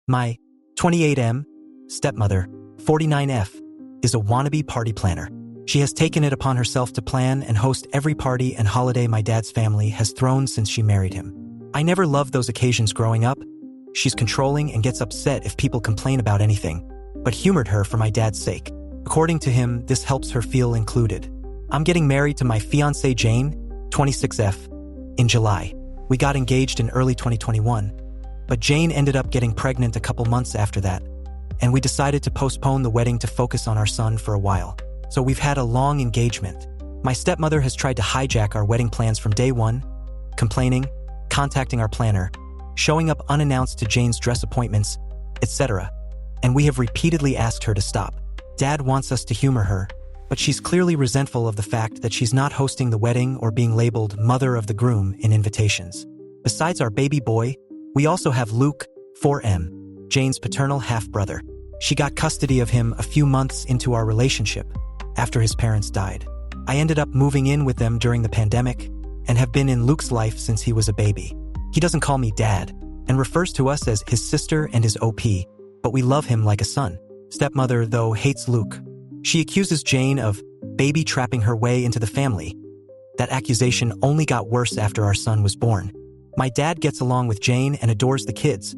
My 28M stepmother, 49F, is a wannabe party planner. She has taken it upon herself to plan and host every party and holiday my dad's family has thrown since she married him. I never loved those occasions growing up. She's controlling and gets upset if people complain about anything, but humored her for my dad's sake. According to him, this helps her feel included. I'm getting married to my fiancée Jane, 26F, in July. We got engaged in early 2021, but Jane ended up getting pregnant a couple months after that, and we decided to postpone the wedding to focus on our son for a while. So we've had a long engagement. My stepmother has tried to hijack our wedding plans from day one, complaining, contacting our planner, showing up unannounced to Jane's dress appointments, etc. And we have repeatedly asked her to stop. Dad wants us to humor her, but she's clearly resentful of the fact that she's not hosting the wedding or being labeled mother of the groom in invitations. Besides our baby boy, we also have Luke, 4M, Jane's paternal half-brother. She got custody of him a few months into our relationship, after his parents died. I ended up moving in with them during the pandemic and have been in Luke's life since he was a baby. He doesn't call me dad and refers to us as his sister and his OP, but we love him like a son. Stepmother, though, hates Luke. She accuses Jane of baby trapping her way into the family. That accusation only got worse after our son was born. My dad gets along with Jane and adores the kids,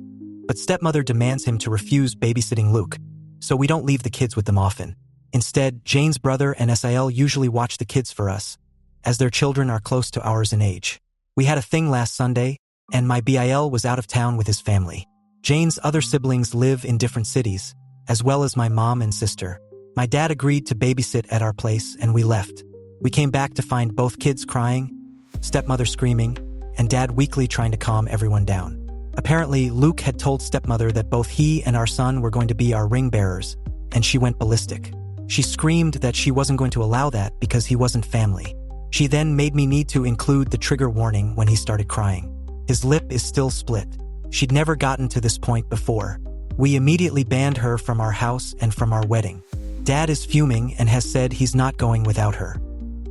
but stepmother demands him to refuse babysitting Luke, so we don't leave the kids with them often. Instead, Jane's brother and SIL usually watch the kids for us, as their children are close to ours in age. We had a thing last Sunday, and my BIL was out of town with his family. Jane's other siblings live in different cities, as well as my mom and sister. My dad agreed to babysit at our place, and we left. We came back to find both kids crying, stepmother screaming, and dad weakly trying to calm everyone down. Apparently, Luke had told stepmother that both he and our son were going to be our ring bearers, and she went ballistic. She screamed that she wasn't going to allow that because he wasn't family. She then made me need to include the trigger warning when he started crying. His lip is still split. She'd never gotten to this point before. We immediately banned her from our house and from our wedding. Dad is fuming and has said he's not going without her.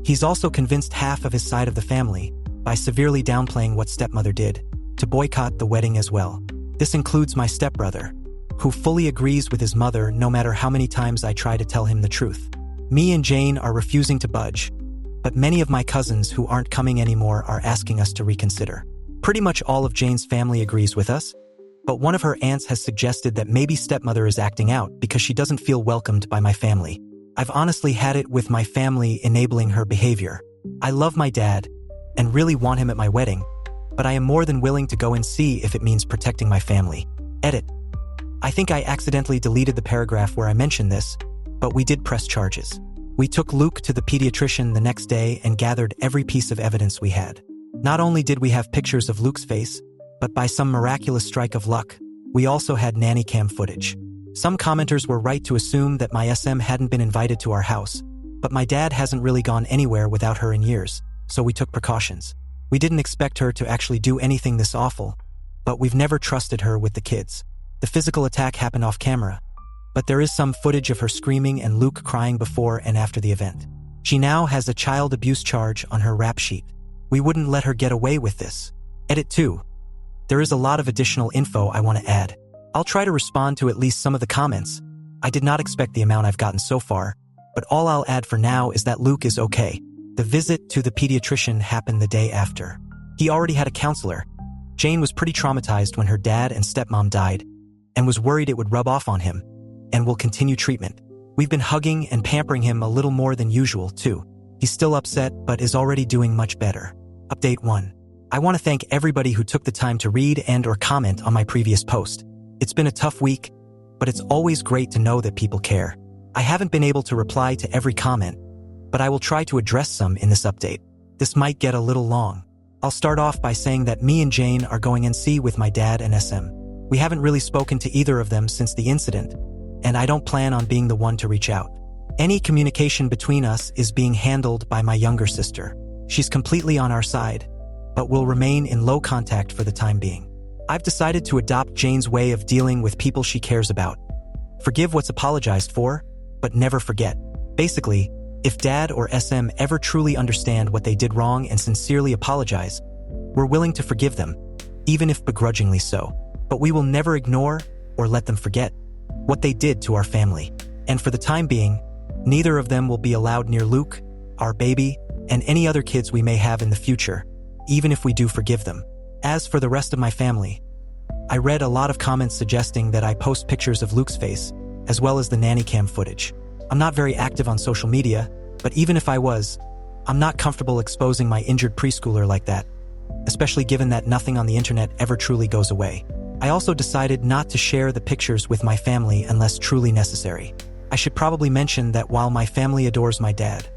He's also convinced half of his side of the family, by severely downplaying what stepmother did, to boycott the wedding as well. This includes my stepbrother, who fully agrees with his mother no matter how many times I try to tell him the truth. Me and Jane are refusing to budge, but many of my cousins who aren't coming anymore are asking us to reconsider. Pretty much all of Jane's family agrees with us, but one of her aunts has suggested that maybe stepmother is acting out because she doesn't feel welcomed by my family. I've honestly had it with my family enabling her behavior. I love my dad and really want him at my wedding, but I am more than willing to go and see if it means protecting my family. Edit. I think I accidentally deleted the paragraph where I mentioned this, but we did press charges. We took Luke to the pediatrician the next day and gathered every piece of evidence we had. Not only did we have pictures of Luke's face, but by some miraculous strike of luck, we also had nanny cam footage. Some commenters were right to assume that my SM hadn't been invited to our house, but my dad hasn't really gone anywhere without her in years, so we took precautions. We didn't expect her to actually do anything this awful, but we've never trusted her with the kids. The physical attack happened off camera, but there is some footage of her screaming and Luke crying before and after the event. She now has a child abuse charge on her rap sheet. We wouldn't let her get away with this. Edit 2. There is a lot of additional info I want to add. I'll try to respond to at least some of the comments. I did not expect the amount I've gotten so far, but all I'll add for now is that Luke is okay. The visit to the pediatrician happened the day after. He already had a counselor. Jane was pretty traumatized when her dad and stepmom died, and was worried it would rub off on him, and will continue treatment. We've been hugging and pampering him a little more than usual, too. He's still upset, but is already doing much better. Update 1. I want to thank everybody who took the time to read and/or comment on my previous post. It's been a tough week, but it's always great to know that people care. I haven't been able to reply to every comment, but I will try to address some in this update. This might get a little long. I'll start off by saying that me and Jane are going NC with my dad and SM. We haven't really spoken to either of them since the incident, and I don't plan on being the one to reach out. Any communication between us is being handled by my younger sister. She's completely on our side, but will remain in low contact for the time being. I've decided to adopt Jane's way of dealing with people she cares about. Forgive what's apologized for, but never forget. Basically, if Dad or SM ever truly understand what they did wrong and sincerely apologize, we're willing to forgive them, even if begrudgingly so. But we will never ignore or let them forget what they did to our family. And for the time being, neither of them will be allowed near Luke, our baby, and any other kids we may have in the future, even if we do forgive them. As for the rest of my family, I read a lot of comments suggesting that I post pictures of Luke's face, as well as the nanny cam footage. I'm not very active on social media, but even if I was, I'm not comfortable exposing my injured preschooler like that, especially given that nothing on the internet ever truly goes away. I also decided not to share the pictures with my family unless truly necessary. I should probably mention that while my family adores my dad,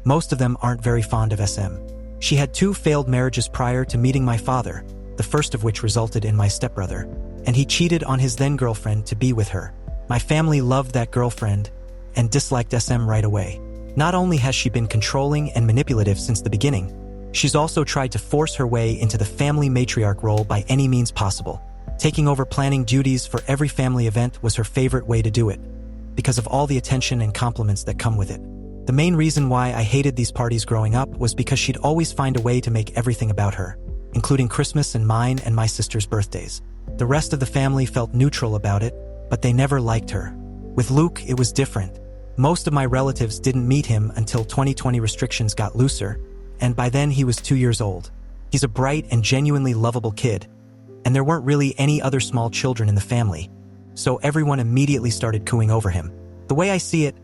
most of them aren't very fond of SM. She had 2 failed marriages prior to meeting my father, the first of which resulted in my stepbrother, and he cheated on his then-girlfriend to be with her. My family loved that girlfriend and disliked SM right away. Not only has she been controlling and manipulative since the beginning, she's also tried to force her way into the family matriarch role by any means possible. Taking over planning duties for every family event was her favorite way to do it, because of all the attention and compliments that come with it. The main reason why I hated these parties growing up was because she'd always find a way to make everything about her, including Christmas and mine and my sister's birthdays. The rest of the family felt neutral about it, but they never liked her. With Luke, it was different. Most of my relatives didn't meet him until 2020 restrictions got looser, and by then he was 2 years old. He's a bright and genuinely lovable kid, and there weren't really any other small children in the family, so everyone immediately started cooing over him. The way I see it,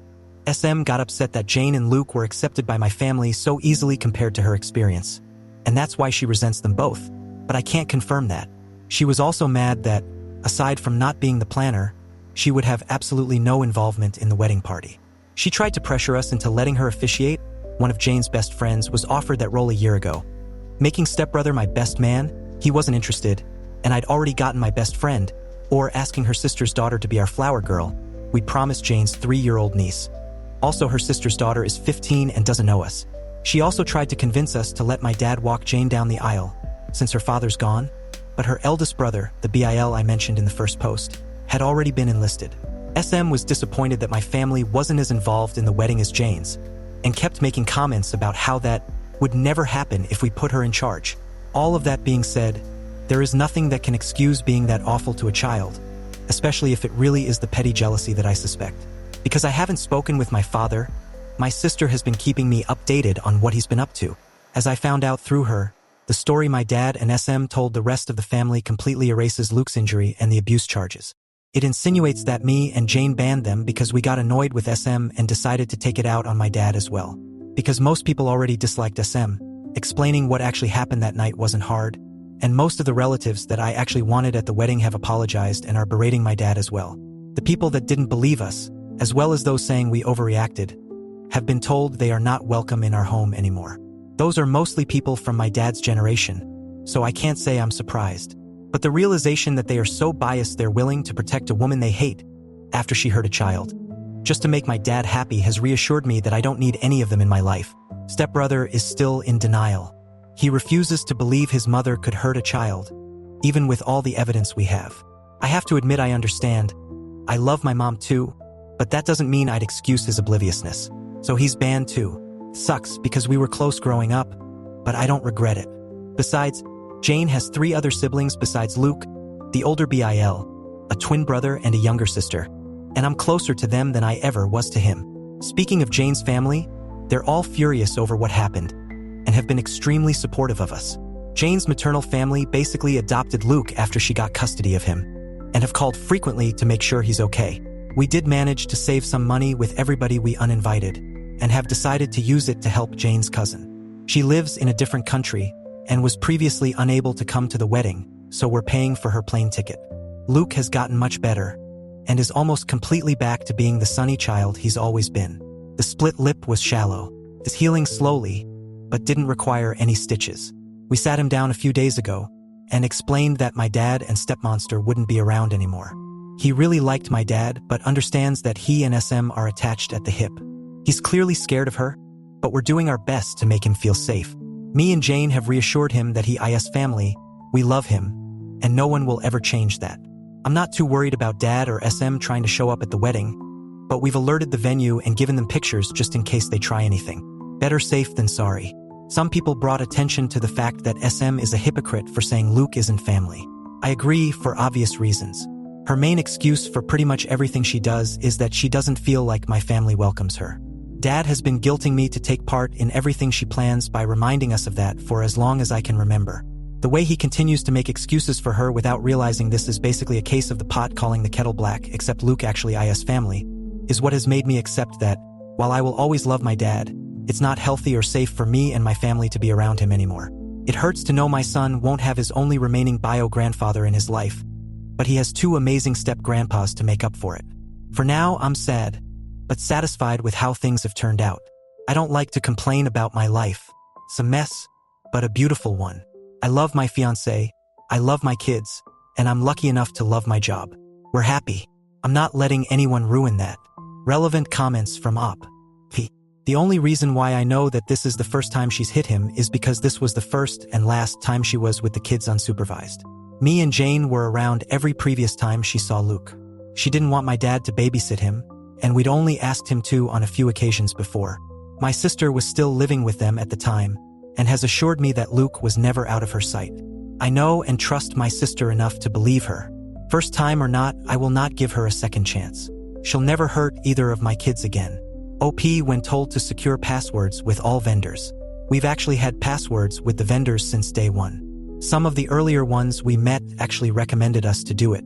SM got upset that Jane and Luke were accepted by my family so easily compared to her experience, and that's why she resents them both, but I can't confirm that. She was also mad that, aside from not being the planner, she would have absolutely no involvement in the wedding party. She tried to pressure us into letting her officiate. One of Jane's best friends was offered that role a year ago. Making stepbrother my best man, he wasn't interested, and I'd already gotten my best friend, or asking her sister's daughter to be our flower girl. We promised Jane's 3-year-old niece. Also, her sister's daughter is 15 and doesn't know us. She also tried to convince us to let my dad walk Jane down the aisle, since her father's gone, but her eldest brother, the BIL I mentioned in the first post, had already been enlisted. SM was disappointed that my family wasn't as involved in the wedding as Jane's, and kept making comments about how that would never happen if we put her in charge. All of that being said, there is nothing that can excuse being that awful to a child, especially if it really is the petty jealousy that I suspect. Because I haven't spoken with my father, my sister has been keeping me updated on what he's been up to. As I found out through her, the story my dad and SM told the rest of the family completely erases Luke's injury and the abuse charges. It insinuates that me and Jane banned them because we got annoyed with SM and decided to take it out on my dad as well. Because most people already disliked SM, explaining what actually happened that night wasn't hard, and most of the relatives that I actually wanted at the wedding have apologized and are berating my dad as well. The people that didn't believe us, as well as those saying we overreacted, have been told they are not welcome in our home anymore. Those are mostly people from my dad's generation, so I can't say I'm surprised. But the realization that they are so biased they're willing to protect a woman they hate after she hurt a child, just to make my dad happy, has reassured me that I don't need any of them in my life. Stepbrother is still in denial. He refuses to believe his mother could hurt a child, even with all the evidence we have. I have to admit I understand. I love my mom too, but that doesn't mean I'd excuse his obliviousness. So he's banned too. Sucks because we were close growing up, but I don't regret it. Besides, Jane has 3 other siblings besides Luke, the older BIL, a twin brother and a younger sister, and I'm closer to them than I ever was to him. Speaking of Jane's family, they're all furious over what happened and have been extremely supportive of us. Jane's maternal family basically adopted Luke after she got custody of him and have called frequently to make sure he's okay. We did manage to save some money with everybody we uninvited and have decided to use it to help Jane's cousin. She lives in a different country and was previously unable to come to the wedding, so we're paying for her plane ticket. Luke has gotten much better and is almost completely back to being the sunny child he's always been. The split lip was shallow, is healing slowly, but didn't require any stitches. We sat him down a few days ago and explained that my dad and stepmonster wouldn't be around anymore. He really liked my dad, but understands that he and SM are attached at the hip. He's clearly scared of her, but we're doing our best to make him feel safe. Me and Jane have reassured him that he is family, we love him, and no one will ever change that. I'm not too worried about Dad or SM trying to show up at the wedding, but we've alerted the venue and given them pictures just in case they try anything. Better safe than sorry. Some people brought attention to the fact that SM is a hypocrite for saying Luke isn't family. I agree for obvious reasons. Her main excuse for pretty much everything she does is that she doesn't feel like my family welcomes her. Dad has been guilting me to take part in everything she plans by reminding us of that for as long as I can remember. The way he continues to make excuses for her without realizing this is basically a case of the pot calling the kettle black, except Luke actually is family, is what has made me accept that, while I will always love my dad, it's not healthy or safe for me and my family to be around him anymore. It hurts to know my son won't have his only remaining bio-grandfather in his life, but he has 2 amazing step-grandpas to make up for it. For now, I'm sad, but satisfied with how things have turned out. I don't like to complain about my life. It's a mess, but a beautiful one. I love my fiancé, I love my kids, and I'm lucky enough to love my job. We're happy. I'm not letting anyone ruin that. Relevant comments from Op. P. The only reason why I know that this is the first time she's hit him is because this was the first and last time she was with the kids unsupervised. Me and Jane were around every previous time she saw Luke. She didn't want my dad to babysit him, and we'd only asked him to on a few occasions before. My sister was still living with them at the time, and has assured me that Luke was never out of her sight. I know and trust my sister enough to believe her. First time or not, I will not give her a second chance. She'll never hurt either of my kids again. OP when told to secure passwords with all vendors. We've actually had passwords with the vendors since day one. Some of the earlier ones we met actually recommended us to do it.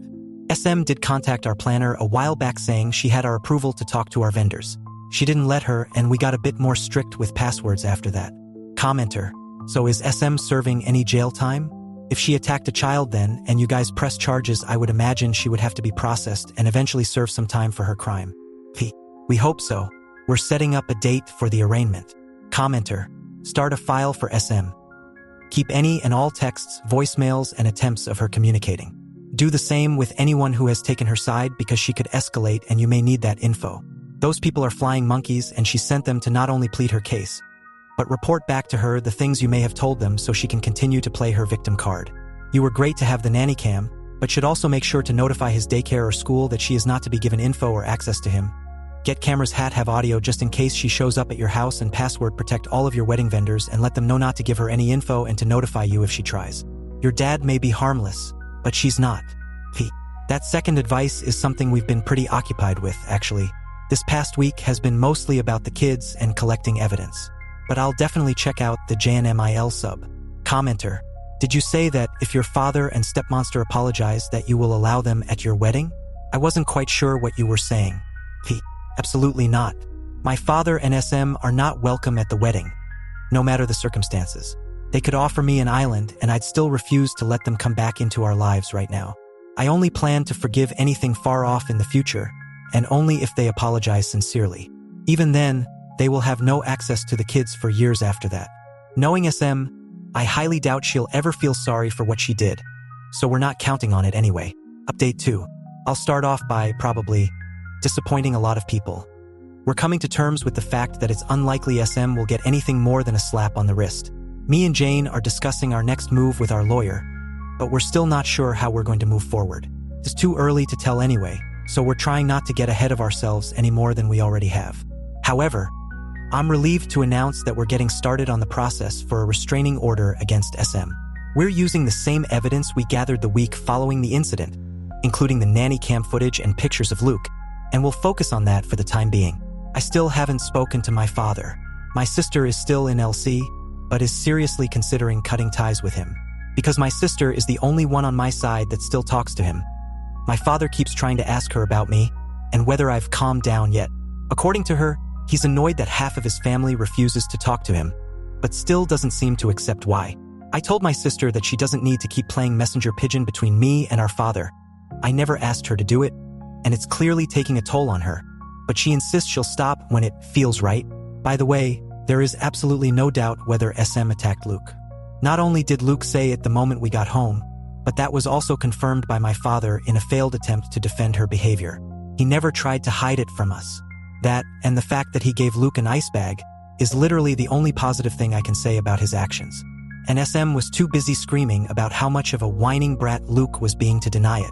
SM did contact our planner a while back saying she had our approval to talk to our vendors. She didn't let her, and we got a bit more strict with passwords after that. Commenter: so is SM serving any jail time? If she attacked a child then, and you guys press charges, I would imagine she would have to be processed and eventually serve some time for her crime. P. We hope so. We're setting up a date for the arraignment. Commenter: start a file for SM. Keep any and all texts, voicemails, and attempts of her communicating. Do the same with anyone who has taken her side because she could escalate and you may need that info. Those people are flying monkeys and she sent them to not only plead her case, but report back to her the things you may have told them so she can continue to play her victim card. You were great to have the nanny cam, but should also make sure to notify his daycare or school that she is not to be given info or access to him. Get cameras have audio just in case she shows up at your house, and password protect all of your wedding vendors and let them know not to give her any info and to notify you if she tries. Your dad may be harmless, but she's not. P. That second advice is something we've been pretty occupied with, actually. This past week has been mostly about the kids and collecting evidence. But I'll definitely check out the JNMIL sub. Commenter: did you say that if your father and stepmonster apologize that you will allow them at your wedding? I wasn't quite sure what you were saying. P. Absolutely not. My father and SM are not welcome at the wedding, no matter the circumstances. They could offer me an island and I'd still refuse to let them come back into our lives right now. I only plan to forgive anything far off in the future, and only if they apologize sincerely. Even then, they will have no access to the kids for years after that. Knowing SM, I highly doubt she'll ever feel sorry for what she did, so we're not counting on it anyway. Update 2. I'll start off by, probably, disappointing a lot of people. We're coming to terms with the fact that it's unlikely SM will get anything more than a slap on the wrist. Me and Jane are discussing our next move with our lawyer, but we're still not sure how we're going to move forward. It's too early to tell anyway, so we're trying not to get ahead of ourselves any more than we already have. However, I'm relieved to announce that we're getting started on the process for a restraining order against SM. We're using the same evidence we gathered the week following the incident, including the nanny cam footage and pictures of Luke, and we'll focus on that for the time being. I still haven't spoken to my father. My sister is still in LC, but is seriously considering cutting ties with him. Because my sister is the only one on my side that still talks to him. My father keeps trying to ask her about me, and whether I've calmed down yet. According to her, he's annoyed that half of his family refuses to talk to him, but still doesn't seem to accept why. I told my sister that she doesn't need to keep playing messenger pigeon between me and our father. I never asked her to do it, and it's clearly taking a toll on her, but she insists she'll stop when it feels right. By the way, there is absolutely no doubt whether SM attacked Luke. Not only did Luke say it the moment we got home, but that was also confirmed by my father in a failed attempt to defend her behavior. He never tried to hide it from us. That, and the fact that he gave Luke an ice bag, is literally the only positive thing I can say about his actions. And SM was too busy screaming about how much of a whining brat Luke was being to deny it.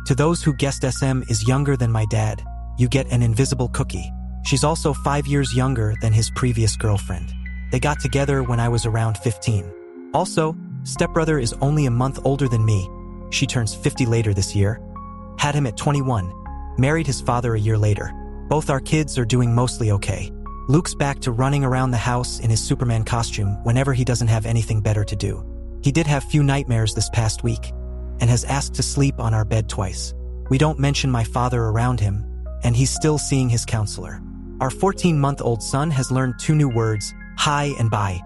To those who guessed SM is younger than my dad, you get an invisible cookie. She's also 5 years younger than his previous girlfriend. They got together when I was around 15. Also, stepbrother is only a month older than me. She turns 50 later this year. Had him at 21. Married his father a year later. Both our kids are doing mostly okay. Luke's back to running around the house in his Superman costume whenever he doesn't have anything better to do. He did have few nightmares this past week and has asked to sleep on our bed twice. We don't mention my father around him, and he's still seeing his counselor. Our 14-month-old son has learned 2 new words, hi and bye,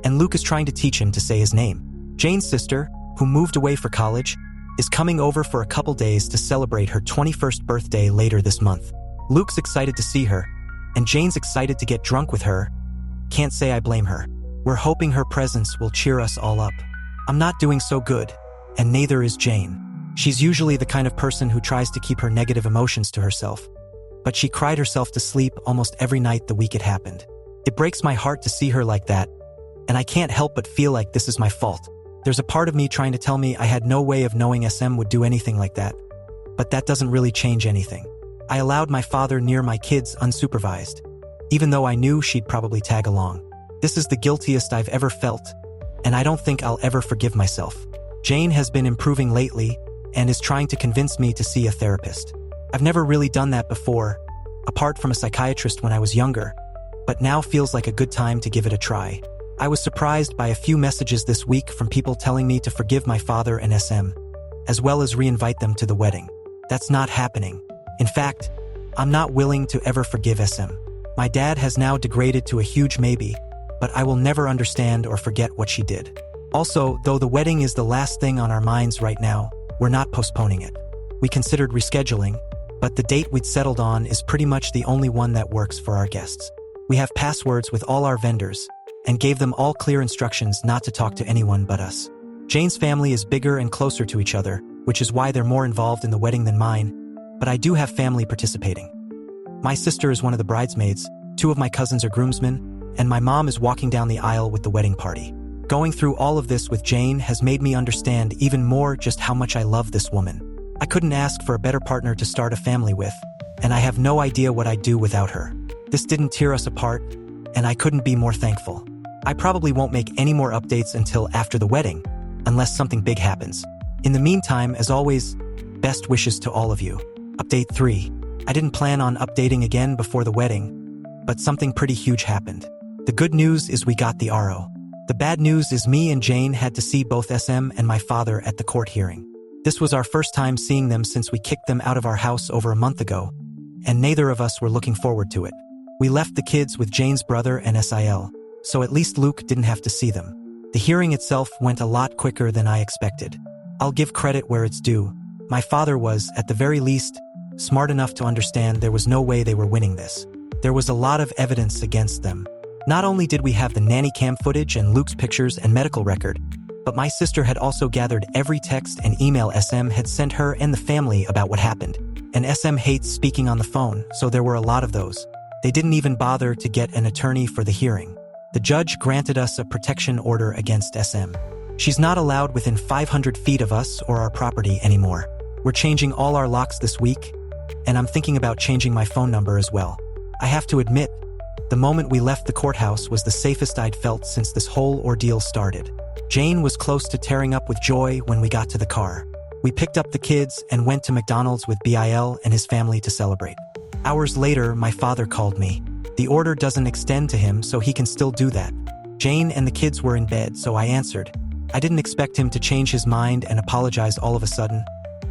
and Luke is trying to teach him to say his name. Jane's sister, who moved away for college, is coming over for a couple days to celebrate her 21st birthday later this month. Luke's excited to see her, and Jane's excited to get drunk with her. Can't say I blame her. We're hoping her presence will cheer us all up. I'm not doing so good, and neither is Jane. She's usually the kind of person who tries to keep her negative emotions to herself, but she cried herself to sleep almost every night the week it happened. It breaks my heart to see her like that, and I can't help but feel like this is my fault. There's a part of me trying to tell me I had no way of knowing SM would do anything like that, but that doesn't really change anything. I allowed my father near my kids unsupervised, even though I knew she'd probably tag along. This is the guiltiest I've ever felt, and I don't think I'll ever forgive myself. Jane has been improving lately and is trying to convince me to see a therapist. I've never really done that before, apart from a psychiatrist when I was younger, but now feels like a good time to give it a try. I was surprised by a few messages this week from people telling me to forgive my father and SM, as well as reinvite them to the wedding. That's not happening. In fact, I'm not willing to ever forgive SM. My dad has now degraded to a huge maybe, but I will never understand or forget what she did. Also, though the wedding is the last thing on our minds right now, we're not postponing it. We considered rescheduling, but the date we'd settled on is pretty much the only one that works for our guests. We have passwords with all our vendors, and gave them all clear instructions not to talk to anyone but us. Jane's family is bigger and closer to each other, which is why they're more involved in the wedding than mine, but I do have family participating. My sister is one of the bridesmaids, 2 of my cousins are groomsmen, and my mom is walking down the aisle with the wedding party. Going through all of this with Jane has made me understand even more just how much I love this woman. I couldn't ask for a better partner to start a family with, and I have no idea what I'd do without her. This didn't tear us apart, and I couldn't be more thankful. I probably won't make any more updates until after the wedding, unless something big happens. In the meantime, as always, best wishes to all of you. Update 3. I didn't plan on updating again before the wedding, but something pretty huge happened. The good news is we got the RO. The bad news is me and Jane had to see both SM and my father at the court hearing. This was our first time seeing them since we kicked them out of our house over a month ago, and neither of us were looking forward to it. We left the kids with Jane's brother and SIL, so at least Luke didn't have to see them. The hearing itself went a lot quicker than I expected. I'll give credit where it's due. My father was, at the very least, smart enough to understand there was no way they were winning this. There was a lot of evidence against them. Not only did we have the nanny cam footage and Luke's pictures and medical record, but my sister had also gathered every text and email SM had sent her and the family about what happened. And SM hates speaking on the phone, so there were a lot of those. They didn't even bother to get an attorney for the hearing. The judge granted us a protection order against SM. She's not allowed within 500 feet of us or our property anymore. We're changing all our locks this week, and I'm thinking about changing my phone number as well. I have to admit, the moment we left the courthouse was the safest I'd felt since this whole ordeal started. Jane was close to tearing up with joy when we got to the car. We picked up the kids and went to McDonald's with Bil and his family to celebrate. Hours later, my father called me. The order doesn't extend to him, so he can still do that. Jane and the kids were in bed, so I answered. I didn't expect him to change his mind and apologize all of a sudden,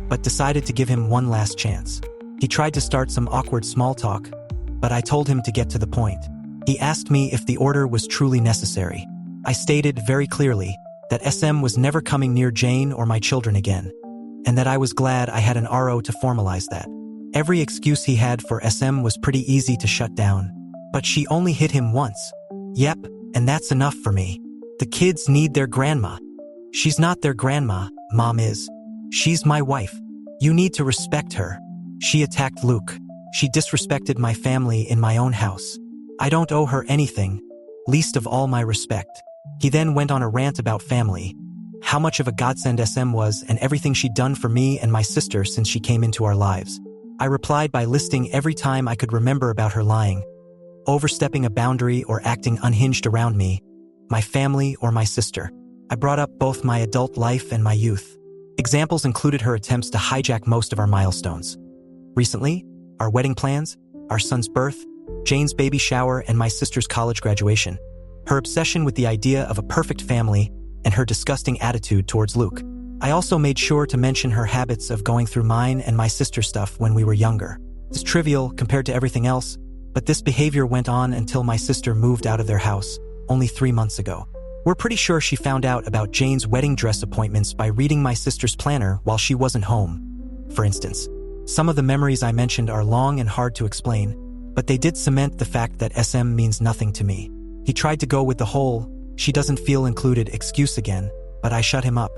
but decided to give him one last chance. He tried to start some awkward small talk, but I told him to get to the point. He asked me if the order was truly necessary. I stated very clearly that SM was never coming near Jane or my children again, and that I was glad I had an RO to formalize that. Every excuse he had for SM was pretty easy to shut down, but she only hit him once. Yep, and that's enough for me. The kids need their grandma. She's not their grandma, Mom is. She's my wife. You need to respect her. She attacked Luke. She disrespected my family in my own house. I don't owe her anything, least of all my respect. He then went on a rant about family, how much of a godsend SM was and everything she'd done for me and my sister since she came into our lives. I replied by listing every time I could remember about her lying, overstepping a boundary or acting unhinged around me, my family or my sister. I brought up both my adult life and my youth. Examples included her attempts to hijack most of our milestones. Recently, our wedding plans, our son's birth, Jane's baby shower, and my sister's college graduation. Her obsession with the idea of a perfect family and her disgusting attitude towards Luke. I also made sure to mention her habits of going through mine and my sister's stuff when we were younger. It's trivial compared to everything else, but this behavior went on until my sister moved out of their house, only 3 months ago. We're pretty sure she found out about Jane's wedding dress appointments by reading my sister's planner while she wasn't home. For instance, some of the memories I mentioned are long and hard to explain, but they did cement the fact that SM means nothing to me. He tried to go with the whole, she doesn't feel included excuse again, but I shut him up.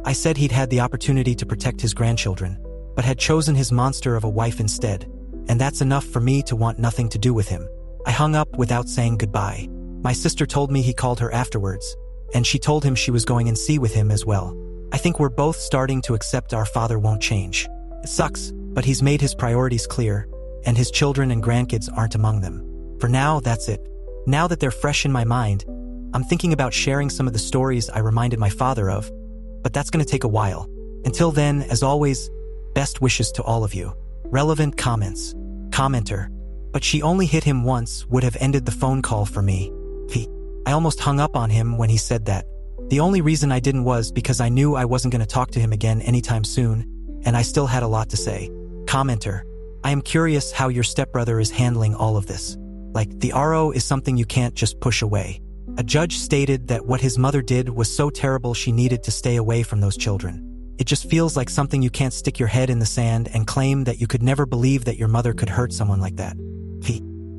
I said he'd had the opportunity to protect his grandchildren, but had chosen his monster of a wife instead, and that's enough for me to want nothing to do with him. I hung up without saying goodbye. My sister told me he called her afterwards, and she told him she was going and see with him as well. I think we're both starting to accept our father won't change. It sucks, but he's made his priorities clear, and his children and grandkids aren't among them. For now, that's it. Now that they're fresh in my mind, I'm thinking about sharing some of the stories I reminded my father of, but that's going to take a while. Until then, as always, best wishes to all of you. Relevant comments. Commenter. But she only hit him once would have ended the phone call for me. I almost hung up on him when he said that. The only reason I didn't was because I knew I wasn't going to talk to him again anytime soon, and I still had a lot to say. Commenter. I am curious how your stepbrother is handling all of this. Like, the RO is something you can't just push away. A judge stated that what his mother did was so terrible she needed to stay away from those children. It just feels like something you can't stick your head in the sand and claim that you could never believe that your mother could hurt someone like that.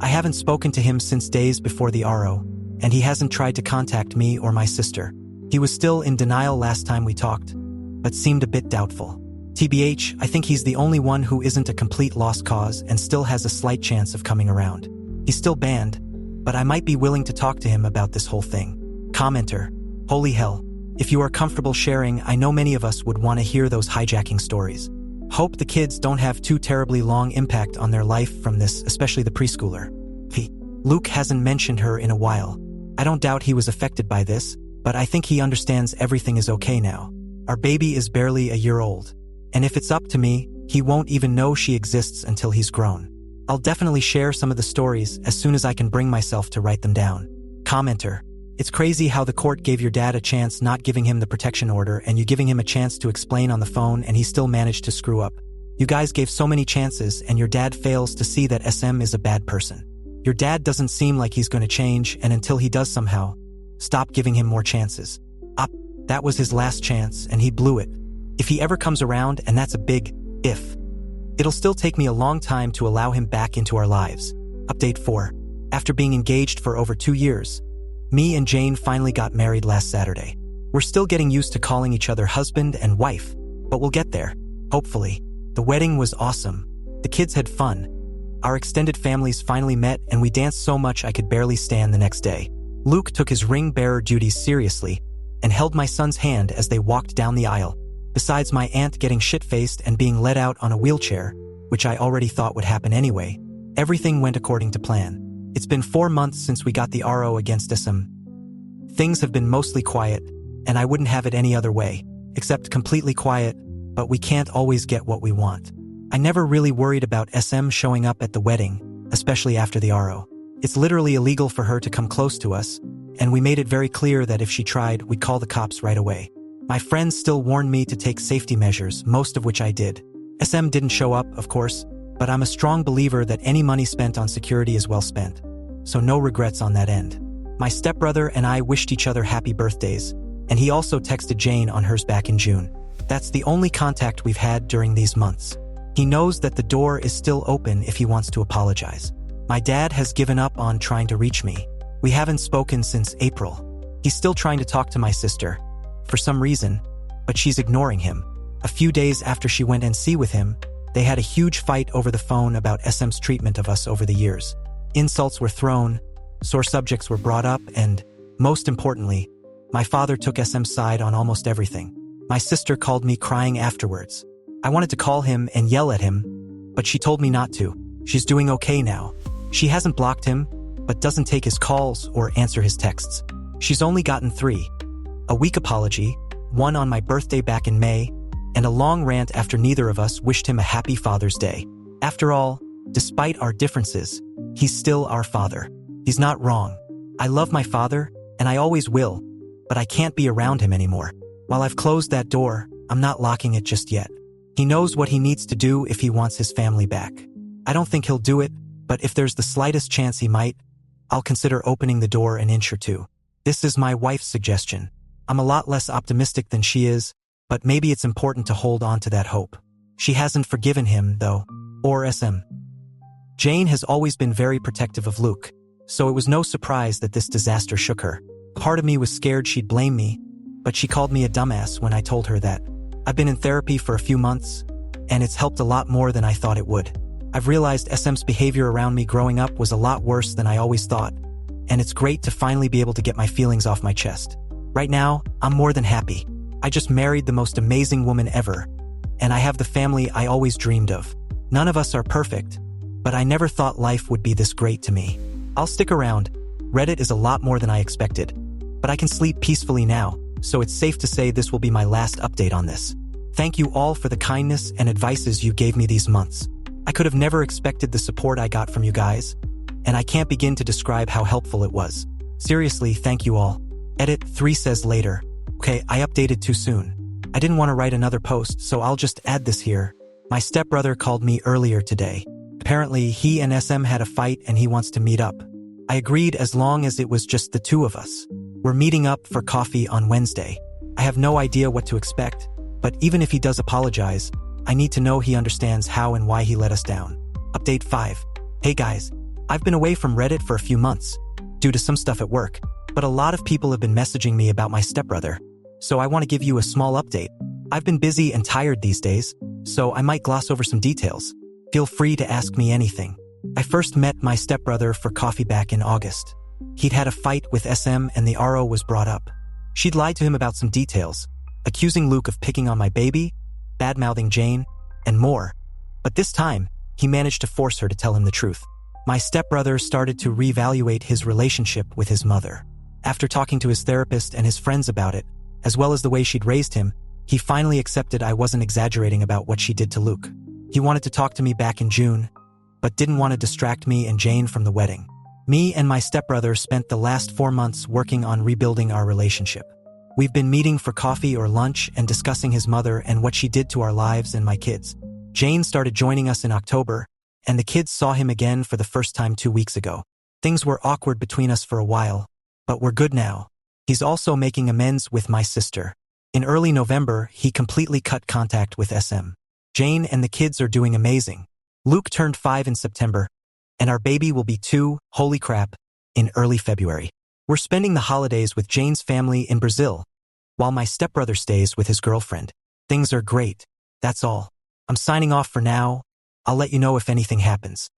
I haven't spoken to him since days before the RO, and he hasn't tried to contact me or my sister. He was still in denial last time we talked, but seemed a bit doubtful. TBH, I think he's the only one who isn't a complete lost cause and still has a slight chance of coming around. He's still banned, but I might be willing to talk to him about this whole thing. Commenter. Holy hell. If you are comfortable sharing, I know many of us would want to hear those hijacking stories. Hope the kids don't have too terribly long impact on their life from this, especially the preschooler. Luke hasn't mentioned her in a while. I don't doubt he was affected by this, but I think he understands everything is okay now. Our baby is barely a year old, and if it's up to me, he won't even know she exists until he's grown. I'll definitely share some of the stories as soon as I can bring myself to write them down. Commenter. It's crazy how the court gave your dad a chance not giving him the protection order and you giving him a chance to explain on the phone and he still managed to screw up. You guys gave so many chances and your dad fails to see that SM is a bad person. Your dad doesn't seem like he's going to change, and until he does somehow, stop giving him more chances. That was his last chance and he blew it. If he ever comes around, and that's a big if, it'll still take me a long time to allow him back into our lives. Update 4. After being engaged for over 2 years, me and Jane finally got married last Saturday. We're still getting used to calling each other husband and wife, but we'll get there, hopefully. The wedding was awesome. The kids had fun. Our extended families finally met and we danced so much I could barely stand the next day. Luke took his ring-bearer duties seriously and held my son's hand as they walked down the aisle. Besides my aunt getting shit-faced and being let out on a wheelchair, which I already thought would happen anyway, everything went according to plan. It's been 4 months since we got the RO against SM. Things have been mostly quiet, and I wouldn't have it any other way, except completely quiet, but we can't always get what we want. I never really worried about SM showing up at the wedding, especially after the RO. It's literally illegal for her to come close to us, and we made it very clear that if she tried, we'd call the cops right away. My friends still warned me to take safety measures, most of which I did. SM didn't show up, of course, but I'm a strong believer that any money spent on security is well spent. So no regrets on that end. My stepbrother and I wished each other happy birthdays, and he also texted Jane on hers back in June. That's the only contact we've had during these months. He knows that the door is still open if he wants to apologize. My dad has given up on trying to reach me. We haven't spoken since April. He's still trying to talk to my sister, for some reason, but she's ignoring him. A few days after she went and see with him, they had a huge fight over the phone about SM's treatment of us over the years. Insults were thrown, sore subjects were brought up, and, most importantly, my father took SM's side on almost everything. My sister called me crying afterwards. I wanted to call him and yell at him, but she told me not to. She's doing okay now. She hasn't blocked him, but doesn't take his calls or answer his texts. She's only gotten 3. A weak apology, one on my birthday back in May, and a long rant after neither of us wished him a happy Father's Day. After all, despite our differences, he's still our father. He's not wrong. I love my father, and I always will, but I can't be around him anymore. While I've closed that door, I'm not locking it just yet. He knows what he needs to do if he wants his family back. I don't think he'll do it, but if there's the slightest chance he might, I'll consider opening the door an inch or two. This is my wife's suggestion. I'm a lot less optimistic than she is, but maybe it's important to hold on to that hope. She hasn't forgiven him, though, or SM. Jane has always been very protective of Luke, so it was no surprise that this disaster shook her. Part of me was scared she'd blame me, but she called me a dumbass when I told her that. I've been in therapy for a few months, and it's helped a lot more than I thought it would. I've realized SM's behavior around me growing up was a lot worse than I always thought, and it's great to finally be able to get my feelings off my chest. Right now, I'm more than happy. I just married the most amazing woman ever, and I have the family I always dreamed of. None of us are perfect, but I never thought life would be this great to me. I'll stick around. Reddit is a lot more than I expected, but I can sleep peacefully now, so it's safe to say this will be my last update on this. Thank you all for the kindness and advices you gave me these months. I could have never expected the support I got from you guys, and I can't begin to describe how helpful it was. Seriously, thank you all. Edit 3 says later. Okay, I updated too soon. I didn't want to write another post, so I'll just add this here. My stepbrother called me earlier today. Apparently, he and SM had a fight and he wants to meet up. I agreed as long as it was just the two of us. We're meeting up for coffee on Wednesday. I have no idea what to expect, but even if he does apologize, I need to know he understands how and why he let us down. Update 5. Hey guys, I've been away from Reddit for a few months, due to some stuff at work, but a lot of people have been messaging me about my stepbrother, so I want to give you a small update. I've been busy and tired these days, so I might gloss over some details. Feel free to ask me anything. I first met my stepbrother for coffee back in August. He'd had a fight with SM and the RO was brought up. She'd lied to him about some details, accusing Luke of picking on my baby, bad-mouthing Jane, and more. But this time, he managed to force her to tell him the truth. My stepbrother started to reevaluate his relationship with his mother. After talking to his therapist and his friends about it, as well as the way she'd raised him, he finally accepted I wasn't exaggerating about what she did to Luke. He wanted to talk to me back in June, but didn't want to distract me and Jane from the wedding. Me and my stepbrother spent the last 4 months working on rebuilding our relationship. We've been meeting for coffee or lunch and discussing his mother and what she did to our lives and my kids. Jane started joining us in October, and the kids saw him again for the first time 2 weeks ago. Things were awkward between us for a while, but we're good now. He's also making amends with my sister. In early November, he completely cut contact with SM. Jane and the kids are doing amazing. Luke turned 5 in September, and our baby will be 2, holy crap, in early February. We're spending the holidays with Jane's family in Brazil, while my stepbrother stays with his girlfriend. Things are great. That's all. I'm signing off for now. I'll let you know if anything happens.